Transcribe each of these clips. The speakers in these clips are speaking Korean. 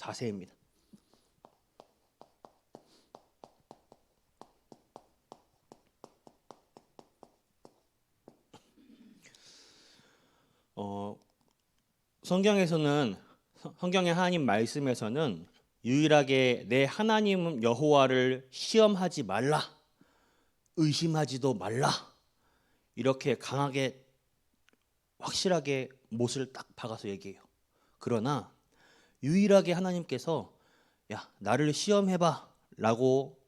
자세입니다. 성경에서는 성경의 하나님 말씀에서는 유일하게 내 하나님 여호와를 시험하지 말라, 의심하지도 말라, 이렇게 강하게 확실하게 못을 딱 박아서 얘기해요. 그러나 유일하게 하나님께서 야, 나를 시험해봐 라고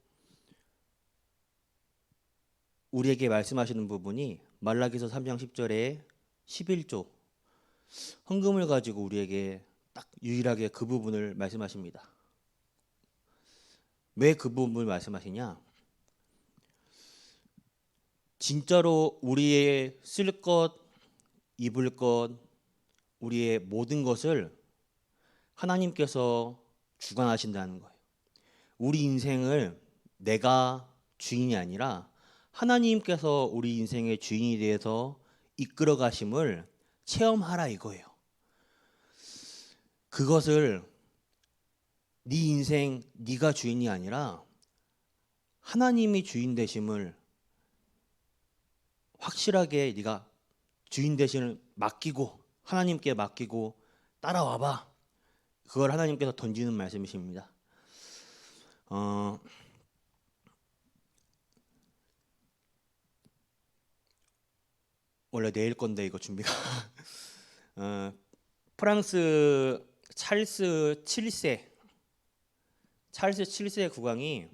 우리에게 말씀하시는 부분이 말라기서 3장 10절에 11조 헌금을 가지고 우리에게 딱 유일하게 그 부분을 말씀하십니다. 왜 그 부분을 말씀하시냐? 진짜로 우리의 쓸 것, 입을 것, 우리의 모든 것을 하나님께서 주관하신다는 거예요. 우리 인생을 내가 주인이 아니라 하나님께서 우리 인생의 주인이 되어서 이끌어 가심을 체험하라 이거예요. 그것을 네 인생 네가 주인이 아니라 하나님이 주인 되심을 확실하게 네가 주인 되심을 맡기고 하나님께 맡기고 따라와봐. 그걸 하나님께서 던지는 말씀이십니다. 원래 내일 건데 이거 준비가 프랑스 찰스 7세 국왕이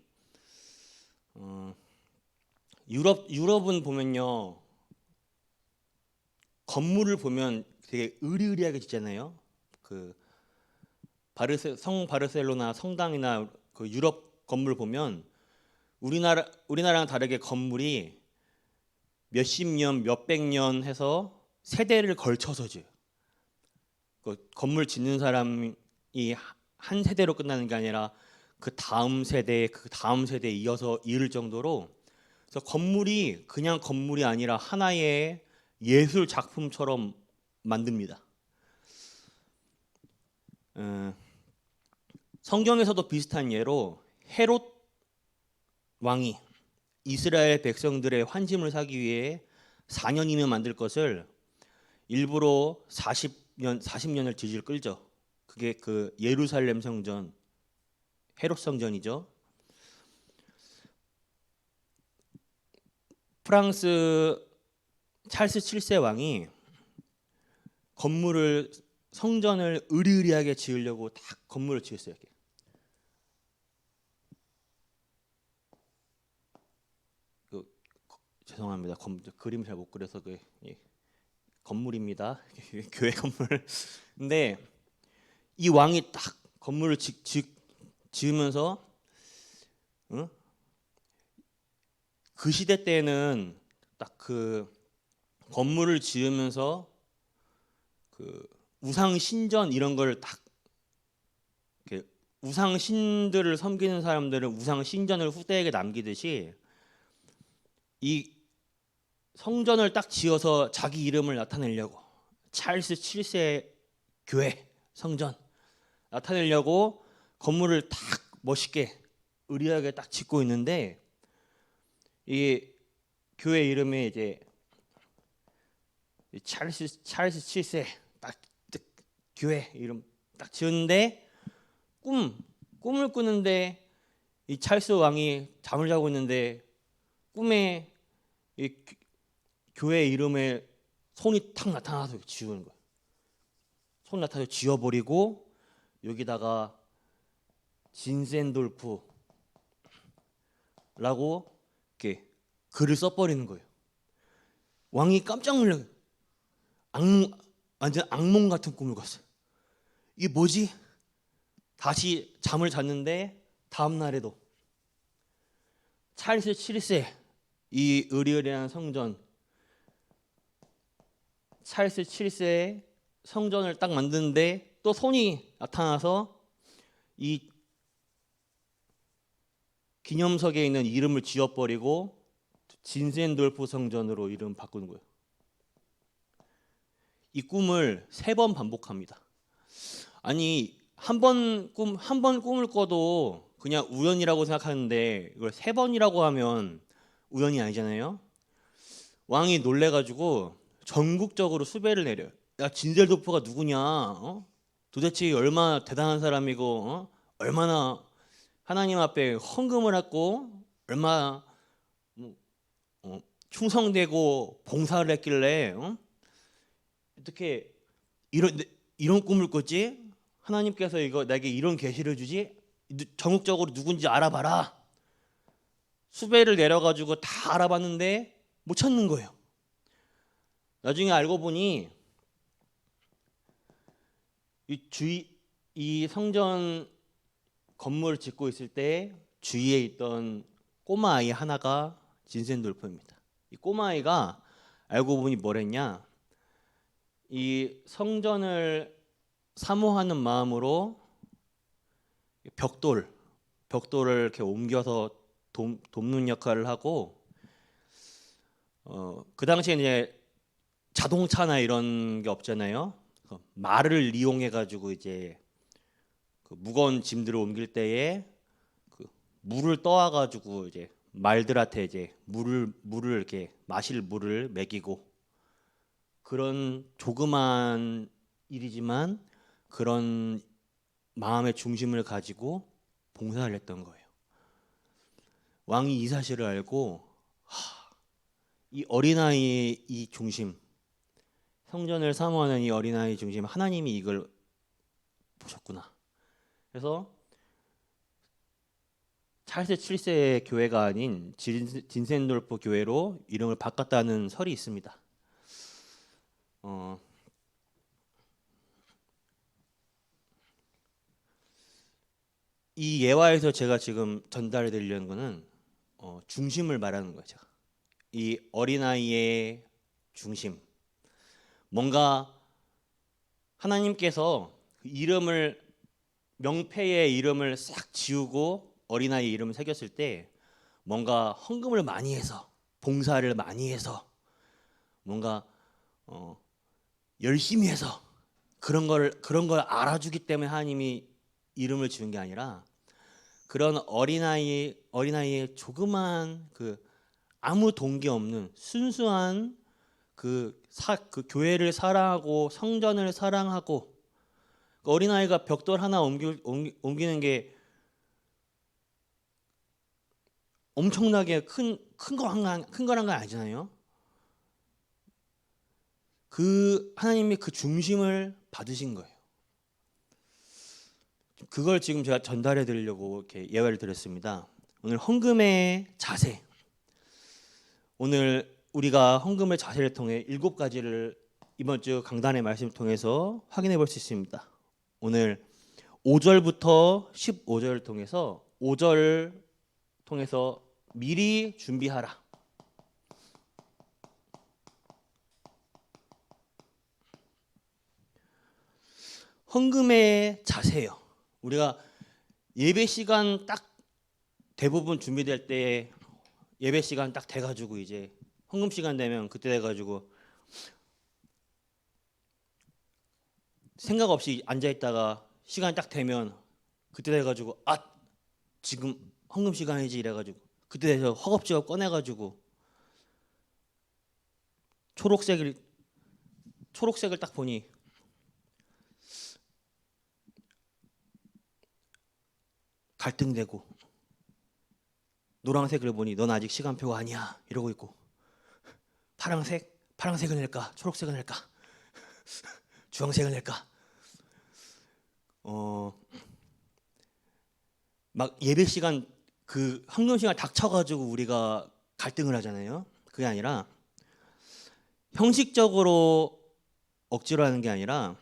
유럽은 보면요 건물을 보면 되게 으리으리하게 짓잖아요. 그 바르셀로나 성당이나 그 유럽 건물 보면 우리나라랑 다르게 건물이 몇십 년, 몇백 년 해서 세대를 걸쳐서 지어요. 그 건물 짓는 사람이 한 세대로 끝나는 게 아니라 그 다음 세대 이어서 이을 정도로, 그래서 건물이 그냥 건물이 아니라 하나의 예술 작품처럼 만듭니다. 성경에서도 비슷한 예로 헤롯 왕이 이스라엘 백성들의 환심을 사기 위해 4년이면 만들 것을 일부러 40년을 질질 끌죠. 그게 그 예루살렘 성전, 헤롯 성전이죠. 프랑스 찰스 7세 왕이 성전을 으리으리하게 지으려고 딱 건물을 지었어요. 이렇게. 죄송합니다. 그림 잘 못 그려서 건물입니다. 교회 건물. 근데 이 왕이 딱 건물을 지으면서 그 시대 때는 딱 그 건물을 지으면서 그 우상 신전 이런 걸 딱 우상 신들을 섬기는 사람들은 우상 신전을 후대에게 남기듯이 이 성전을 딱 지어서 자기 이름을 나타내려고 찰스 7세 교회 성전 나타내려고 건물을 딱 멋있게 의리하게 딱 짓고 있는데, 이 교회 이름에 이제 찰스 7세 딱 교회 이름 딱 지었는데 꿈을 꾸는데 이 찰스 왕이 잠을 자고 있는데 꿈에 이 교회 이름에 손이 탁 나타나서 지우는 거예요. 손 나타나서 지워버리고 여기다가 진센돌프라고 이렇게 글을 써버리는 거예요. 왕이 깜짝 놀라요. 완전 악몽 같은 꿈을 꿨어요. 이게 뭐지? 다시 잠을 잤는데 다음 날에도 찰스 7세 이 으리으리한 성전, 찰스 7세의 성전을 딱 만드는데 또 손이 나타나서 이 기념석에 있는 이름을 지워버리고 진센돌프 성전으로 이름 바꾸는 거예요. 이 꿈을 3번 반복합니다. 아니 한 번 꿈을 꿔도 그냥 우연이라고 생각하는데 이걸 세 번이라고 하면 우연이 아니잖아요. 왕이 놀래가지고 전국적으로 수배를 내려요. 야, 진셀도프가 누구냐? 어? 도대체 얼마나 대단한 사람이고 얼마나 하나님 앞에 헌금을 했고 얼마나 뭐, 충성되고 봉사를 했길래 어떻게 이런 이런 꿈을 꿨지? 하나님께서 이거 내게 이런 계시를 주지? 전국적으로 누군지 알아봐라. 수배를 내려가지고 다 알아봤는데 못 찾는 거예요. 나중에 알고 보니 이 성전 건물을 짓고 있을 때 주위에 있던 꼬마 아이 하나가 진센돌프입니다. 이 꼬마 아이가 알고 보니 뭐랬냐? 이 성전을 사모하는 마음으로 벽돌을 이렇게 옮겨서 돕는 역할을 하고 그 당시에 이제 자동차나 이런 게 없잖아요. 말을 이용해 가지고 이제 그 무거운 짐들을 옮길 때에 그 물을 떠와 가지고 이제 말들한테 이제 물을 이렇게 마실 물을 먹이고 그런 조그만 일이지만 그런 마음의 중심을 가지고 봉사를 했던 거예요. 왕이 이 사실을 알고 이 어린아이의 이 중심, 성전을 사모하는 이 어린아이 중심, 하나님이 이걸 보셨구나. 그래서 찰스 7세의 교회가 아닌 진센돌프 교회로 이름을 바꿨다는 설이 있습니다. 이 예화에서 제가 지금 전달해 드리려는 거는 중심을 말하는 거예요. 제가 이 어린아이의 중심, 뭔가 하나님께서 그 이름을 명패의 이름을 싹 지우고 어린아이 이름을 새겼을 때 뭔가 헌금을 많이 해서 봉사를 많이 해서 뭔가 열심히 해서 그런 걸 알아주기 때문에 하나님이 이름을 지은 게 아니라 그런 어린아이의 조그만 그 아무 동기 없는 순수한 그 교회를 사랑하고 성전을 사랑하고 그 어린아이가 벽돌 하나 옮기는 게 엄청나게 큰 거란 건 아니잖아요. 그 하나님이 그 중심을 받으신 거예요. 그걸 지금 제가 전달해 드리려고 이렇게 예화를 드렸습니다. 오늘 헌금의 자세. 오늘 우리가 헌금의 자세를 통해 7가지를 이번 주 강단의 말씀을 통해서 확인해 볼 수 있습니다. 오늘 5절부터 15절을 통해서 5절 통해서 미리 준비하라. 헌금의 자세요. 우리가 예배 시간 딱 대부분 준비될 때 예배 시간 딱 돼가지고 이제 헌금 시간 되면 그때 돼가지고 생각 없이 앉아 있다가 시간 딱 되면 그때 돼가지고 지금 헌금 시간이지 이래가지고 그때 돼서 허겁지겁 꺼내가지고 초록색을 딱 보니 갈등되고 노란색을 보니 넌 아직 시간표가 아니야 이러고 있고 파란색을 낼까 초록색을 낼까 주황색을 낼까 막 예배 시간 그 헌금 시간 닥쳐가지고 우리가 갈등을 하잖아요. 그게 아니라 형식적으로 억지로 하는 게 아니라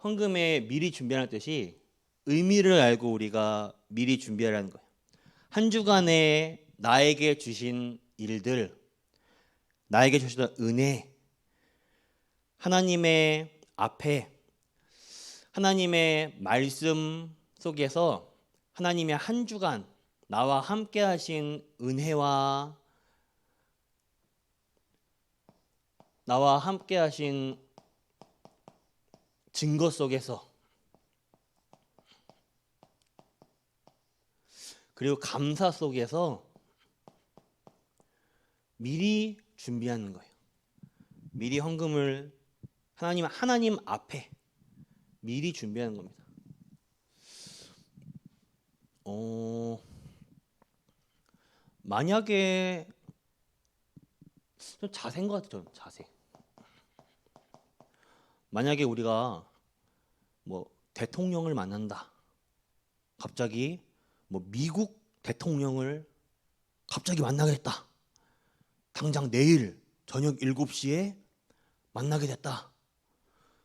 헌금에 미리 준비하는 뜻이 의미를 알고 우리가 미리 준비하라는 거예요. 한 주간에 나에게 주신 일들, 나에게 주시던 은혜, 하나님의 앞에 하나님의 말씀 속에서 하나님의 한 주간 나와 함께 하신 은혜와 나와 함께 하신 증거 속에서 그리고 감사 속에서 미리 준비하는 거예요. 미리 헌금을 하나님 앞에 미리 준비하는 겁니다. 만약에 좀 자세인 것 같아요. 자세. 만약에 우리가 뭐 대통령을 만난다. 갑자기 뭐 미국 대통령을 갑자기 만나겠다. 당장 내일 저녁 7시에 만나게 됐다.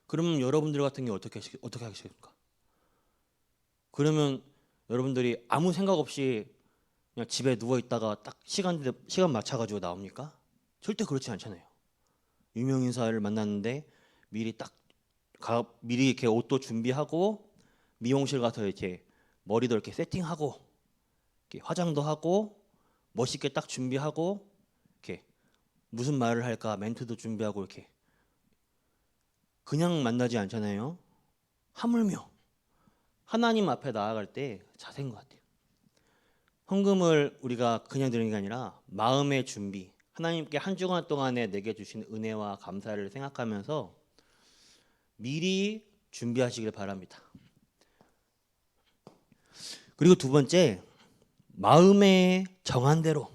그러면 여러분들 같은 게 어떻게 하시겠습니까? 그러면 여러분들이 아무 생각 없이 그냥 집에 누워 있다가 딱 시간 맞춰가지고 나옵니까? 절대 그렇지 않잖아요. 유명 인사를 만났는데 미리 이렇게 옷도 준비하고 미용실 가서 이렇게 머리도 이렇게 세팅하고 이렇게 화장도 하고 멋있게 딱 준비하고 이렇게 무슨 말을 할까 멘트도 준비하고 이렇게 그냥 만나지 않잖아요. 하물며 하나님 앞에 나아갈 때 자세인 것 같아요. 헌금을 우리가 그냥 드리는 게 아니라 마음의 준비, 하나님께 한 주간 동안에 내게 주신 은혜와 감사를 생각하면서 미리 준비하시길 바랍니다. 그리고 두 번째, 마음에 정한 대로.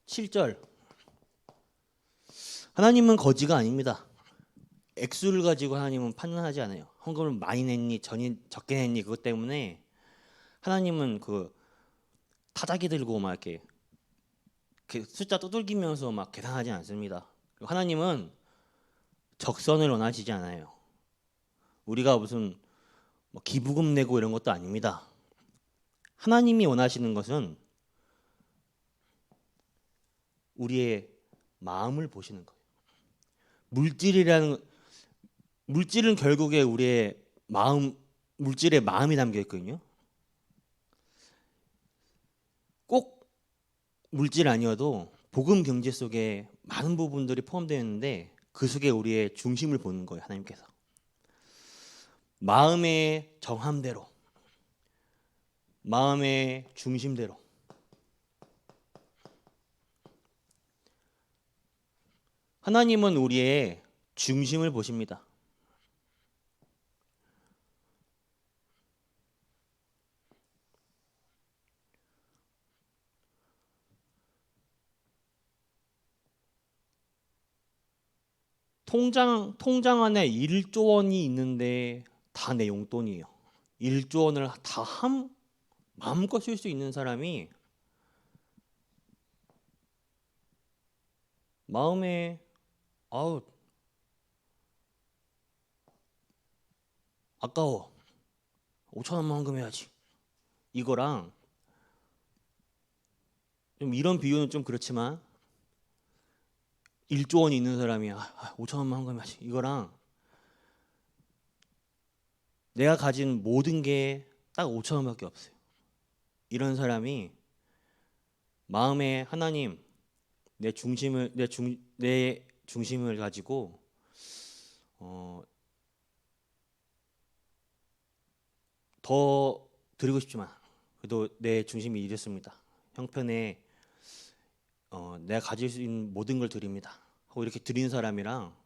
7절. 하나님은 거지가 아닙니다. 액수를 가지고 하나님은 판단하지 않아요. 헌금을 많이 냈니, 적게 냈니 그것 때문에 하나님은 그 타자기 들고 막 이렇게 숫자 두들기면서 막 계산하지 않습니다. 하나님은 적선을 원하시지 않아요. 우리가 무슨 뭐 기부금 내고 이런 것도 아닙니다. 하나님이 원하시는 것은 우리의 마음을 보시는 거예요. 물질은 결국에 우리의 물질에 마음이 담겨 있거든요. 꼭 물질 아니어도 복음 경제 속에 많은 부분들이 포함되어 있는데 그 속에 우리의 중심을 보는 거예요. 하나님께서 마음의 정함대로, 마음의 중심대로. 하나님은 우리의 중심을 보십니다. 통장 안에 1조 원이 있는데 다 내 용돈이에요. 1조 원을 다 마음껏 쓸 수 있는 사람이 마음에 아우 아까워 5천 원만 헌금해야지 이거랑 좀 이런 비유는 좀 그렇지만 1조 원이 있는 사람이 5천 원만 헌금해야지 이거랑 내가 가진 모든 게 딱 5천 원밖에 없어요. 이런 사람이 마음에 하나님 내 중심을 가지고 더 드리고 싶지만 그래도 내 중심이 이랬습니다. 형편에 내가 가질 수 있는 모든 걸 드립니다. 하고 이렇게 드린 사람이랑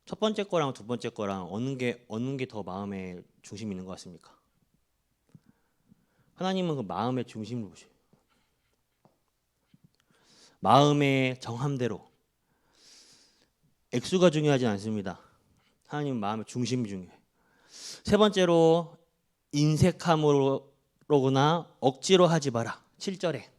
첫 번째 거랑 두 번째 거랑 어느 게 더 마음에 중심이 있는 것 같습니까? 하나님은 그 마음의 중심을 보셔요. 마음의 정함대로. 액수가 중요하지 않습니다. 하나님은 마음의 중심이 중요해요. 세 번째로 인색함으로거나 억지로 하지 마라. 7절에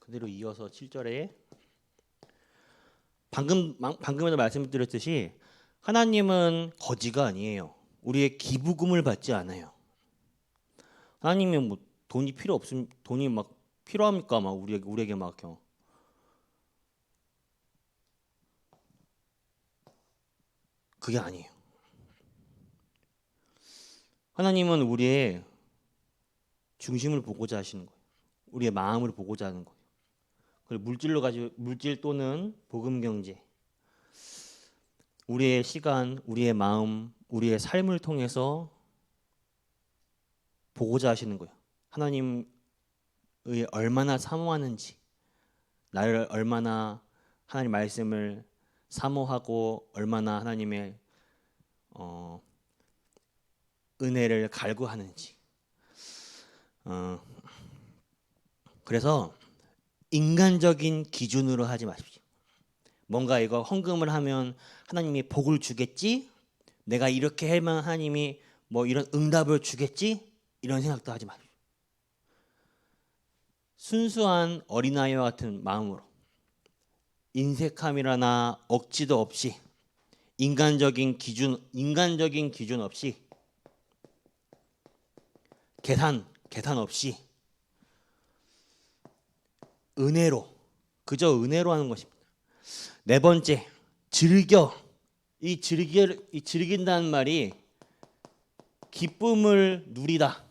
그대로 이어서 7절에 방금에도 말씀드렸듯이 하나님은 거지가 아니에요. 우리의 기부금을 받지 않아요. 하나님이 뭐 돈이 막 필요합니까? 막 우리에게 막 그게 아니에요. 하나님은 우리의 중심을 보고자 하시는 거예요. 우리의 마음을 보고자 하는 거예요. 그리고 물질 또는 복음 경제, 우리의 시간, 우리의 마음, 우리의 삶을 통해서 보고자 하시는 거예요. 하나님의 얼마나 사모하는지, 나를 얼마나 하나님 말씀을 사모하고 얼마나 하나님의 은혜를 갈구하는지. 그래서 인간적인 기준으로 하지 마십시오. 뭔가 이거 헌금을 하면 하나님이 복을 주겠지? 내가 이렇게 하면 하나님이 뭐 이런 응답을 주겠지? 이런 생각도 하지 마십시오. 순수한 어린아이와 같은 마음으로 인색함이라나 억지도 없이 인간적인 기준 없이 계산 없이 은혜로, 그저 은혜로 하는 것입니다. 네 번째, 즐겨. 이 즐긴다는 말이 기쁨을 누리다.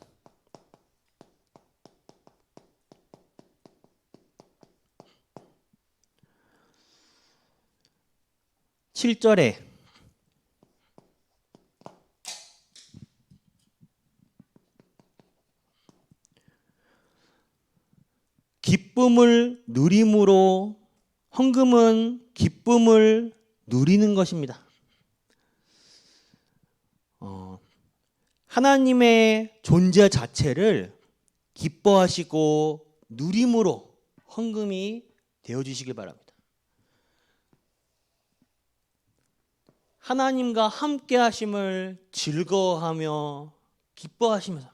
(7절에) 기쁨을 누림으로, 헌금은 기쁨을 누리는 것입니다. 하나님의 존재 자체를 기뻐하시고 누림으로 헌금이 되어주시길 바랍니다. 하나님과 함께 하심을 즐거워하며 기뻐하시면서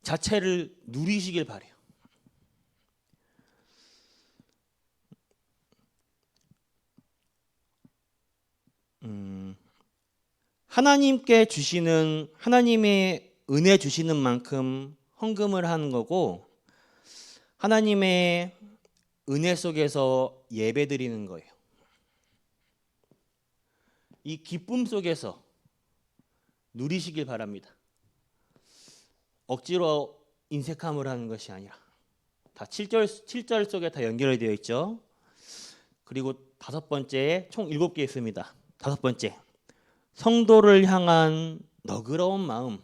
자체를 누리시길 바래요. 하나님께 주시는, 하나님의 은혜 주시는 만큼 헌금을 하는 거고, 하나님의 은혜 속에서 예배 드리는 거예요. 이 기쁨 속에서 누리시길 바랍니다. 억지로 인색함을 하는 것이 아니라 다 7절 속에 다 연결이 되어 있죠. 그리고 다섯 번째, 총 7개 있습니다. 다섯 번째, 성도를 향한 너그러운 마음.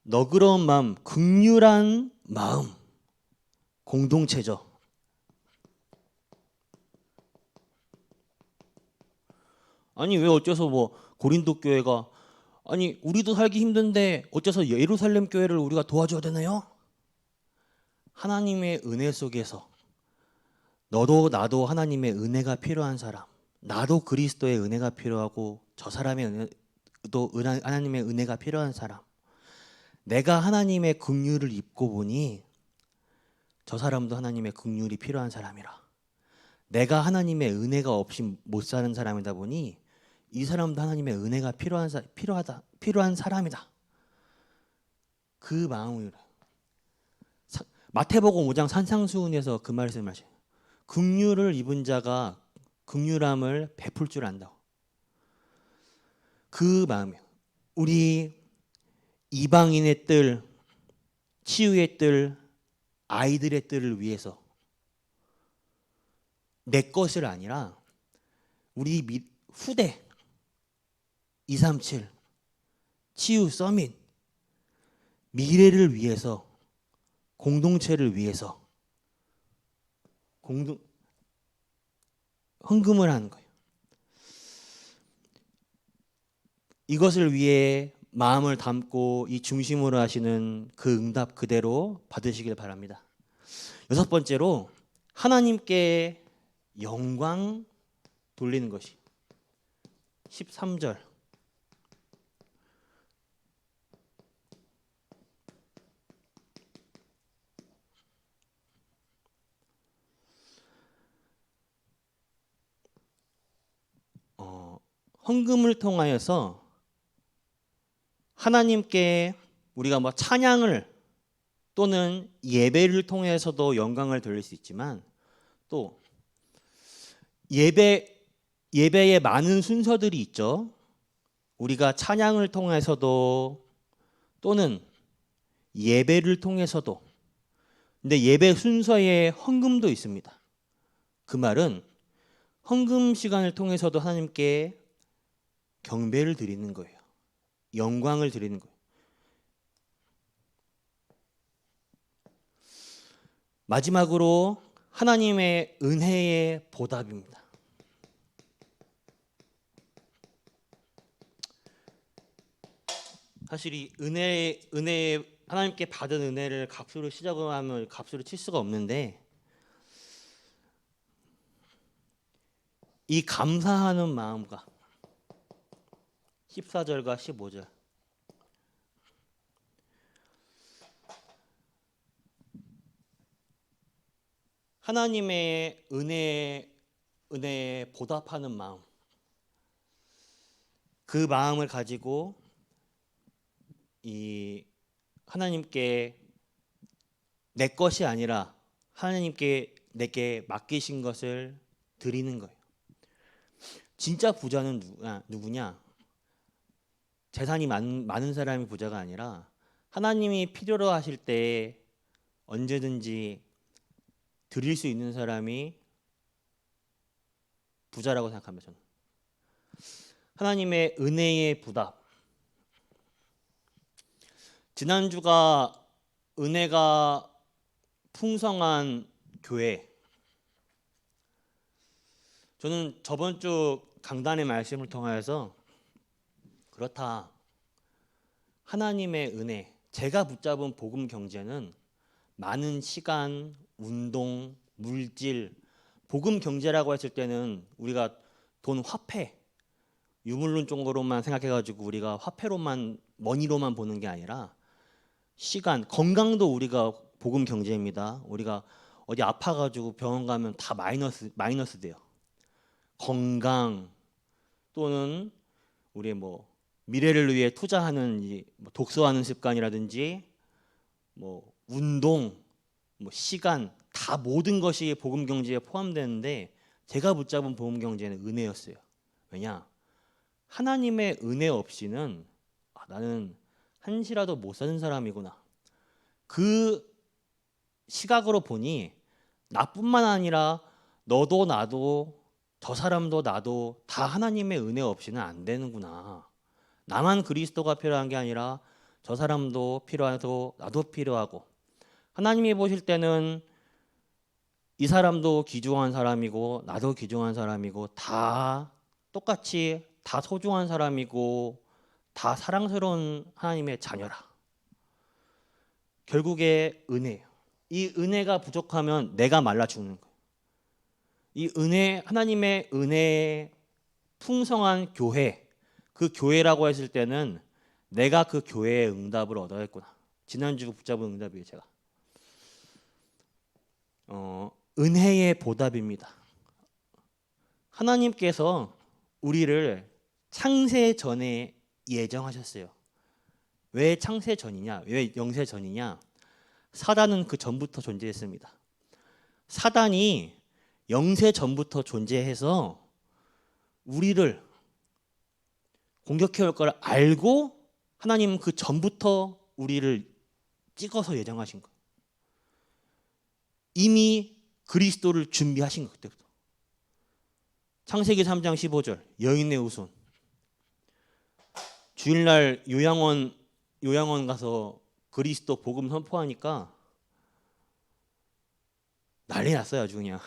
너그러운 마음, 긍휼한 마음, 공동체죠. 아니 왜 어째서 뭐 고린도 교회가, 아니 우리도 살기 힘든데 어째서 예루살렘 교회를 우리가 도와줘야 되나요? 하나님의 은혜 속에서 너도 나도 하나님의 은혜가 필요한 사람, 나도 그리스도의 은혜가 필요하고 저 사람의 은혜도 하나님의 은혜가 필요한 사람, 내가 하나님의 긍휼을 입고 보니 저 사람도 하나님의 긍휼이 필요한 사람이라, 내가 하나님의 은혜가 없이 못 사는 사람이다 보니 이 사람도 하나님의 은혜가 필요한 사람이다. 그 마음으로 마태복음 5장 산상수훈에서 그 말씀을 하셔요. 긍휼을 입은 자가 긍휼함을 베풀 줄 안다고. 그 마음이에요. 우리 이방인의 뜰, 치유의 뜰, 아이들의 뜰을 위해서 내 것을 아니라 우리 후대 237 치유 서밋 미래를 위해서, 공동체를 위해서 헌금을 하는 거예요. 이것을 위해 마음을 담고 이 중심으로 하시는 그 응답 그대로 받으시길 바랍니다. 여섯 번째로, 하나님께 영광 돌리는 것이 13절. 헌금을 통하여서 하나님께 우리가 뭐 찬양을 또는 예배를 통해서도 영광을 돌릴 수 있지만 또 예배에 많은 순서들이 있죠. 우리가 찬양을 통해서도 또는 예배를 통해서도 근데 예배 순서에 헌금도 있습니다. 그 말은 헌금 시간을 통해서도 하나님께 경배를 드리는 거예요. 영광을 드리는 거예요. 마지막으로 하나님의 은혜의 보답입니다. 사실 이 은혜 하나님께 받은 은혜를 값으로 시작을 하면 값으로 칠 수가 없는데 이 감사하는 마음과 14절과 15절 하나님의 은혜에 보답하는 마음 그 마음을 가지고 이 하나님께 내 것이 아니라 하나님께 내게 맡기신 것을 드리는 거예요. 진짜 부자는 누구냐? 재산이 많은 사람이 부자가 아니라 하나님이 필요로 하실 때 언제든지 드릴 수 있는 사람이 부자라고 생각합니다. 저는. 하나님의 은혜의 보답. 지난주가 은혜가 풍성한 교회. 저는 저번 주 강단의 말씀을 통하여서 그렇다. 하나님의 은혜, 제가 붙잡은 복음 경제는 많은 시간, 운동, 물질, 복음 경제라고 했을 때는 우리가 돈 화폐, 유물론 쪽으로만 생각해가지고 우리가 화폐로만 머니로만 보는 게 아니라 시간, 건강도 우리가 복음 경제입니다. 우리가 어디 아파가지고 병원 가면 다 마이너스 돼요. 건강 또는 우리의 뭐 미래를 위해 투자하는 독서하는 습관이라든지 뭐 운동, 뭐 시간 다 모든 것이 복음 경제에 포함되는데 제가 붙잡은 복음 경제는 은혜였어요. 왜냐? 하나님의 은혜 없이는 나는 한시라도 못 사는 사람이구나. 그 시각으로 보니 나뿐만 아니라 너도 나도 저 사람도 나도 다 하나님의 은혜 없이는 안 되는구나. 나만 그리스도가 필요한 게 아니라 저 사람도 필요하고 나도 필요하고 하나님이 보실 때는 이 사람도 귀중한 사람이고 나도 귀중한 사람이고 다 똑같이 다 소중한 사람이고 다 사랑스러운 하나님의 자녀라. 결국에 은혜예요. 이 은혜가 부족하면 내가 말라 죽는 거예요. 이 은혜, 하나님의 은혜의 풍성한 교회, 그 교회라고 했을 때는 내가 그 교회의 응답을 얻어야겠구나. 지난주 붙잡은 응답이에요, 제가. 은혜의 보답입니다. 하나님께서 우리를 창세 전에 예정하셨어요. 왜 창세 전이냐? 왜 영세 전이냐? 사단은 그 전부터 존재했습니다. 사단이 영세 전부터 존재해서 우리를 공격해 올 걸 알고 하나님 그 전부터 우리를 찍어서 예정하신 거예요. 이미 그리스도를 준비하신 것 그때부터. 창세기 3장 15절 여인의 후손. 주일날 요양원 가서 그리스도 복음 선포하니까 난리 났어요, 아주 그냥.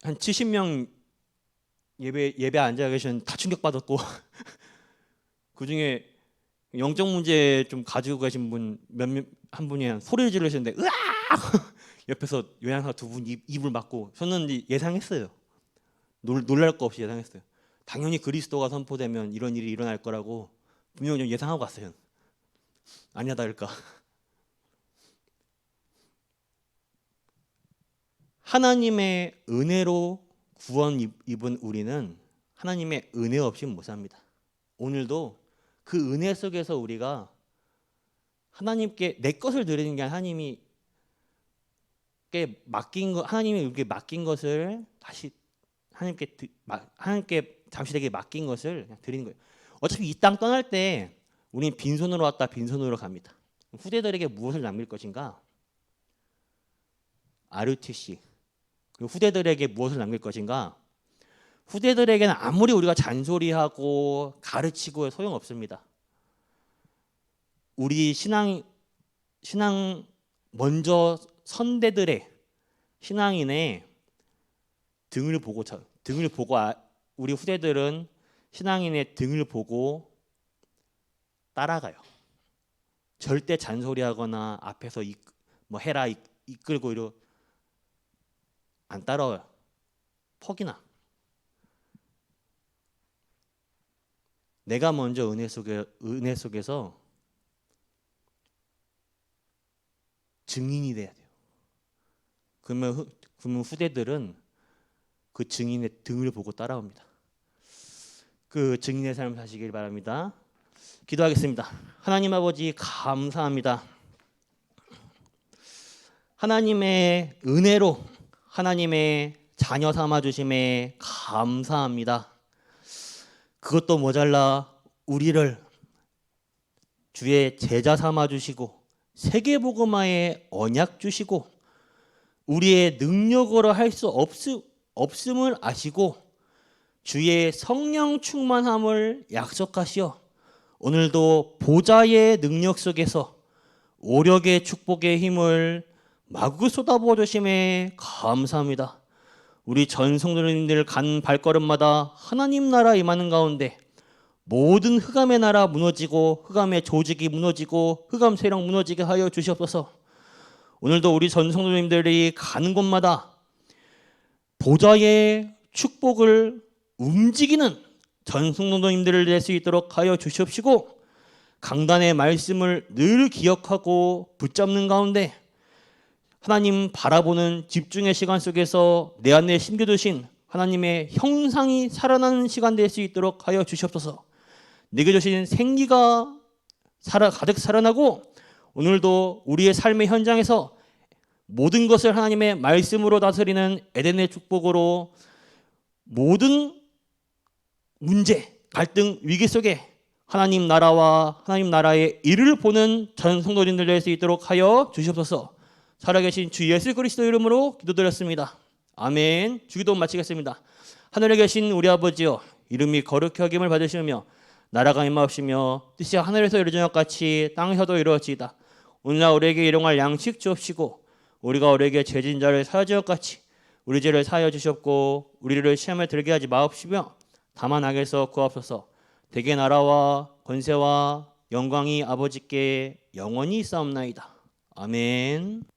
한 70명 예배 앉아 계신 다 충격받았고 그 중에 영적 문제 좀 가지고 계신 한 분이 소리를 지르시는데 으악 옆에서 요양사 두 분 입을 막고 저는 예상했어요. 놀랄 거 없이 예상했어요. 당연히 그리스도가 선포되면 이런 일이 일어날 거라고 분명히 좀 예상하고 갔어요. 아니야 다를까. 하나님의 은혜로 구원 입은 우리는 하나님의 은혜 없이 못 삽니다. 오늘도 그 은혜 속에서 우리가 하나님께 내 것을 드리는 게 아니라 하나님이 우리에게 맡긴 것을 다시 하나님께 잠시되게 맡긴 것을 그냥 드리는 거예요. 어차피 이 땅 떠날 때 우리는 빈손으로 왔다 빈손으로 갑니다. 후대들에게 무엇을 남길 것인가? RUTC. 그리고 후대들에게 무엇을 남길 것인가? 후대들에게는 아무리 우리가 잔소리하고 가르치고 소용없습니다. 우리 신앙 먼저 선대들의 신앙인의 등을 보고 우리 후대들은 신앙인의 등을 보고 따라가요. 절대 잔소리하거나 앞에서 뭐 해라 이끌고 이러 안 따라와요. 퍽이나. 내가 먼저 은혜 속에서 증인이 돼야 돼요. 그러면 후대들은 그 증인의 등을 보고 따라옵니다. 그 증인의 삶을 사시길 바랍니다. 기도하겠습니다. 하나님 아버지 감사합니다. 하나님의 은혜로 하나님의 자녀 삼아 주심에 감사합니다. 그것도 모자라 우리를 주의 제자 삼아 주시고 세계복음화에 언약 주시고 우리의 능력으로 할 수 없음을 아시고 주의 성령 충만함을 약속하시어 오늘도 보좌의 능력 속에서 오력의 축복의 힘을 마구 쏟아부어 주심에 감사합니다. 우리 전 성도님들 간 발걸음마다 하나님 나라 임하는 가운데 모든 흑암의 나라 무너지고 흑암의 조직이 무너지고 흑암 세력 무너지게 하여 주시옵소서. 오늘도 우리 전 성도님들이 가는 곳마다 보좌의 축복을 움직이는 전 성도님들을 낼 수 있도록 하여 주시옵시고 강단의 말씀을 늘 기억하고 붙잡는 가운데 하나님 바라보는 집중의 시간 속에서 내 안에 심겨두신 하나님의 형상이 살아나는 시간 될 수 있도록 하여 주시옵소서. 내게 주신 생기가 가득 살아나고 오늘도 우리의 삶의 현장에서 모든 것을 하나님의 말씀으로 다스리는 에덴의 축복으로 모든 문제, 갈등, 위기 속에 하나님 나라와 하나님 나라의 일을 보는 전 성도님들 될 수 있도록 하여 주시옵소서. 살아계신 주 예수 그리스도 이름으로 기도드렸습니다. 아멘. 주기도 마치겠습니다. 하늘에 계신 우리 아버지여, 이름이 거룩히 여김을 받으시며 나라가 임하옵시며 뜻이 하늘에서 이루어진 것 같이 땅에서도 이루어지이다. 오늘날 우리에게 일용할 양식 주옵시고 우리가 우리에게 죄진 자를 사하여 줄 것 같이 우리 죄를 사하여 주시옵고 우리를 시험에 들게 하지 마옵시며 다만 악에서 구하옵소서. 대개 나라와 권세와 영광이 아버지께 영원히 있사옵나이다. 아멘.